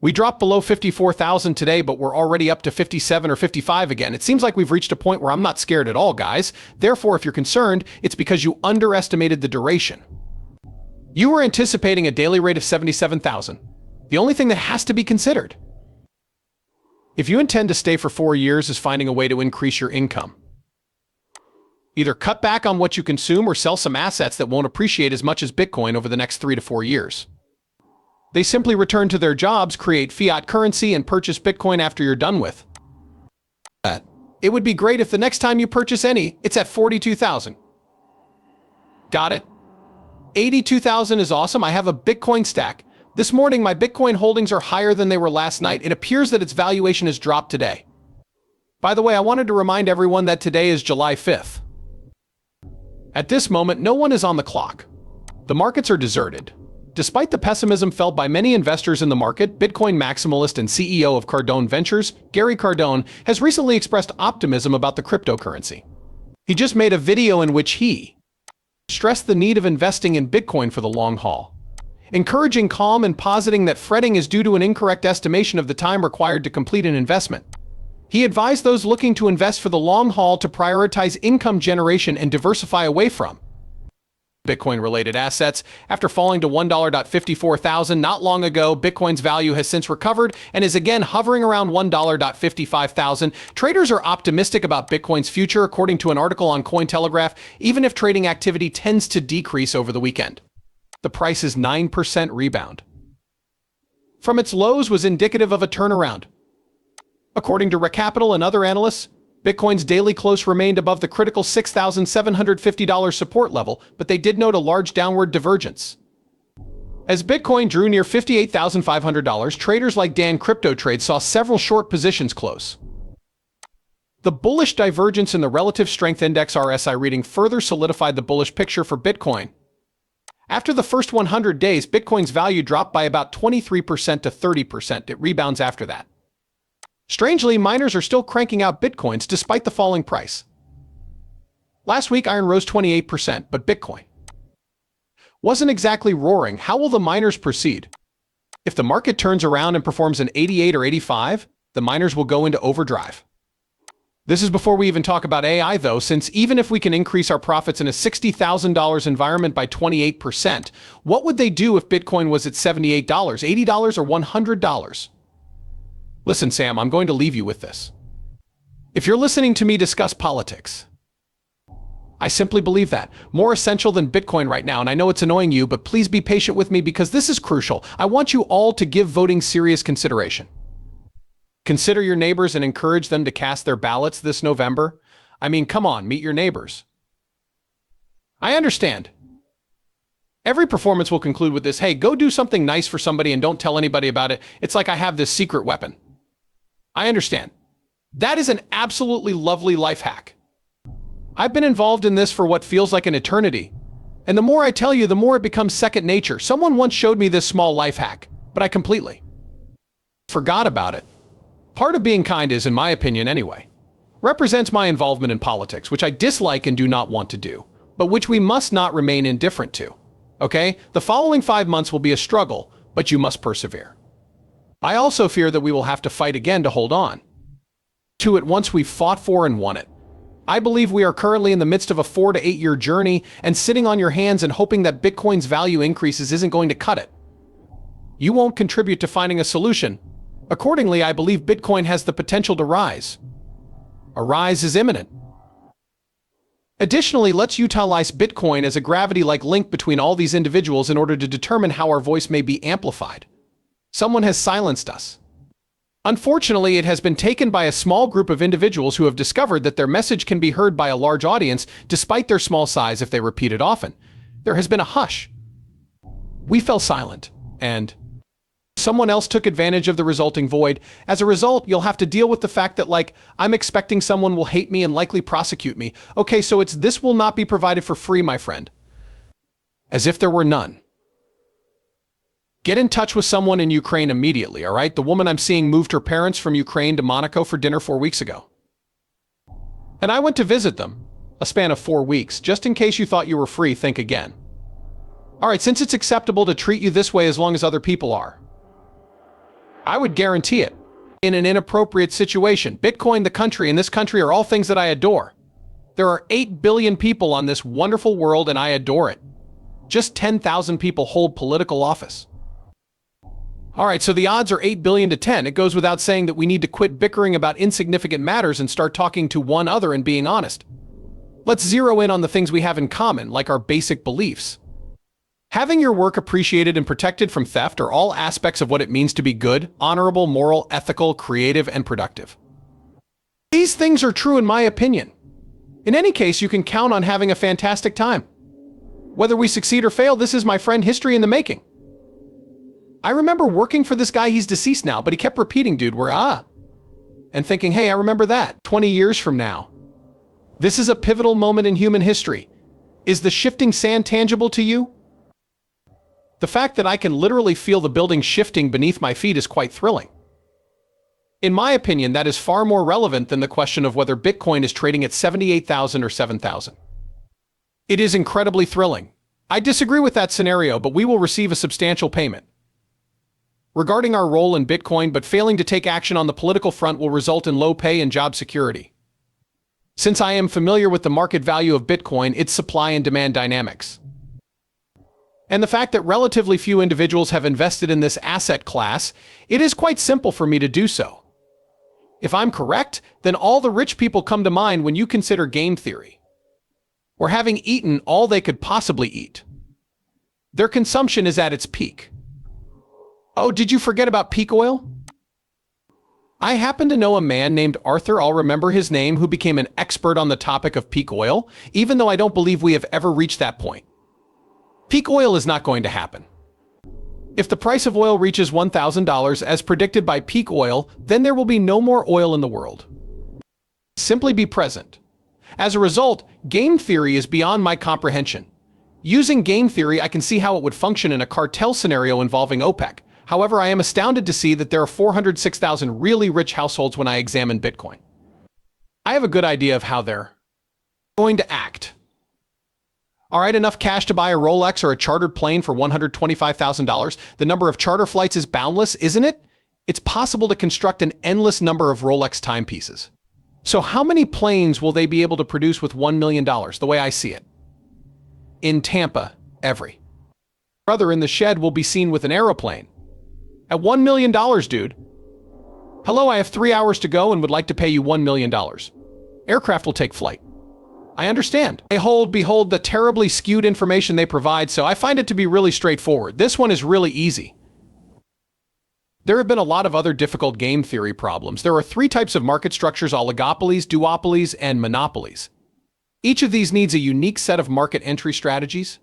We dropped below 54,000 today, but we're already up to 57 or 55 again. It seems like we've reached a point where I'm not scared at all, guys. Therefore, if you're concerned, it's because you underestimated the duration. You were anticipating a daily rate of 77,000. The only thing that has to be considered, if you intend to stay for 4 years, is finding a way to increase your income. Either cut back on what you consume or sell some assets that won't appreciate as much as Bitcoin over the next 3 to 4 years. They simply return to their jobs, create fiat currency, and purchase Bitcoin after you're done with that. It would be great if the next time you purchase any, it's at 42,000. Got it? 82,000 is awesome. I have a Bitcoin stack. This morning, my Bitcoin holdings are higher than they were last night. It appears that its valuation has dropped today. By the way, I wanted to remind everyone that today is July 5th. At this moment, no one is on the clock. The markets are deserted. Despite the pessimism felt by many investors in the market, Bitcoin maximalist and CEO of Cardone Ventures, Gary Cardone, has recently expressed optimism about the cryptocurrency. He just made a video in which he stressed the need of investing in Bitcoin for the long haul, encouraging calm and positing that fretting is due to an incorrect estimation of the time required to complete an investment. He advised those looking to invest for the long haul to prioritize income generation and diversify away from Bitcoin-related assets. After falling to $1.54,000 not long ago, Bitcoin's value has since recovered and is again hovering around $1.55,000. Traders are optimistic about Bitcoin's future, according to an article on Cointelegraph, even if trading activity tends to decrease over the weekend. The price's 9% rebound from its lows was indicative of a turnaround. According to Recapital and other analysts, Bitcoin's daily close remained above the critical $6,750 support level, but they did note a large downward divergence. As Bitcoin drew near $58,500, traders like Dan Crypto Trade saw several short positions close. The bullish divergence in the Relative Strength Index RSI reading further solidified the bullish picture for Bitcoin. After the first 100 days, Bitcoin's value dropped by about 23% to 30%. It rebounds after that. Strangely, miners are still cranking out Bitcoins despite the falling price. Last week, iron rose 28%, but Bitcoin wasn't exactly roaring. How will the miners proceed? If the market turns around and performs an 88 or 85, the miners will go into overdrive. This is before we even talk about AI, though, since even if we can increase our profits in a $60,000 environment by 28%, what would they do if Bitcoin was at $78, $80, or $100? Listen, Sam, I'm going to leave you with this. If you're listening to me discuss politics, I simply believe that. More essential than Bitcoin right now, and I know it's annoying you, but please be patient with me because this is crucial. I want you all to give voting serious consideration. Consider your neighbors and encourage them to cast their ballots this November. I mean, come on, meet your neighbors. I understand. Every performance will conclude with this, hey, go do something nice for somebody and don't tell anybody about it. It's like I have this secret weapon. I understand. That is an absolutely lovely life hack. I've been involved in this for what feels like an eternity. And the more I tell you, the more it becomes second nature. Someone once showed me this small life hack, but I completely forgot about it. Part of being kind is, in my opinion anyway, represents my involvement in politics, which I dislike and do not want to do, but which we must not remain indifferent to. Okay? The following 5 months will be a struggle, but you must persevere. I also fear that we will have to fight again to hold on to it once we've fought for and won it. I believe we are currently in the midst of a 4 to 8 year journey, and sitting on your hands and hoping that Bitcoin's value increases isn't going to cut it. You won't contribute to finding a solution. Accordingly, I believe Bitcoin has the potential to rise. A rise is imminent. Additionally, let's utilize Bitcoin as a gravity-like link between all these individuals in order to determine how our voice may be amplified. Someone has silenced us. Unfortunately, it has been taken by a small group of individuals who have discovered that their message can be heard by a large audience despite their small size if they repeat it often. There has been a hush. We fell silent, and someone else took advantage of the resulting void. As a result, you'll have to deal with the fact that, like, I'm expecting someone will hate me and likely prosecute me. Okay, so it's this will not be provided for free, my friend. As if there were none. Get in touch with someone in Ukraine immediately, all right? The woman I'm seeing moved her parents from Ukraine to Monaco for dinner 4 weeks ago. And I went to visit them, a span of 4 weeks. Just in case you thought you were free, think again. All right, since it's acceptable to treat you this way as long as other people are, I would guarantee it. In an inappropriate situation, Bitcoin, the country, and this country are all things that I adore. There are 8 billion people on this wonderful world, and I adore it. Just 10,000 people hold political office. All right, so the odds are 8 billion to 10. It goes without saying that we need to quit bickering about insignificant matters and start talking to one another and being honest. Let's zero in on the things we have in common, like our basic beliefs. Having your work appreciated and protected from theft are all aspects of what it means to be good, honorable, moral, ethical, creative, and productive. These things are true in my opinion. In any case, you can count on having a fantastic time. Whether we succeed or fail, this is, my friend, history in the making. I remember working for this guy. He's deceased now, but he kept repeating, dude, and thinking, hey, I remember that 20 years from now. This is a pivotal moment in human history. Is the shifting sand tangible to you? The fact that I can literally feel the building shifting beneath my feet is quite thrilling. In my opinion, that is far more relevant than the question of whether Bitcoin is trading at 78,000 or 7,000. It is incredibly thrilling. I disagree with that scenario, but we will receive a substantial payment. Regarding our role in Bitcoin, but failing to take action on the political front will result in low pay and job security. Since I am familiar with the market value of Bitcoin, its supply and demand dynamics, and the fact that relatively few individuals have invested in this asset class, it is quite simple for me to do so. If I'm correct, then all the rich people come to mind when you consider game theory, or having eaten all they could possibly eat. Their consumption is at its peak. Oh, did you forget about peak oil? I happen to know a man named Arthur, I'll remember his name, who became an expert on the topic of peak oil, even though I don't believe we have ever reached that point. Peak oil is not going to happen. If the price of oil reaches $1,000 as predicted by peak oil, then there will be no more oil in the world. Simply be present. As a result, game theory is beyond my comprehension. Using game theory, I can see how it would function in a cartel scenario involving OPEC. However, I am astounded to see that there are 406,000 really rich households when I examine Bitcoin. I have a good idea of how they're going to act. All right, enough cash to buy a Rolex or a chartered plane for $125,000. The number of charter flights is boundless, isn't it? It's possible to construct an endless number of Rolex timepieces. So how many planes will they be able to produce with $1 million, the way I see it? In Tampa, every brother in the shed will be seen with an aeroplane. At $1 million, dude. Hello, I have 3 hours to go and would like to pay you $1 million. Aircraft will take flight. I understand. Behold the terribly skewed information they provide, so I find it to be really straightforward. This one is really easy. There have been a lot of other difficult game theory problems. There are 3 types of market structures: oligopolies, duopolies, and monopolies. Each of these needs a unique set of market entry strategies.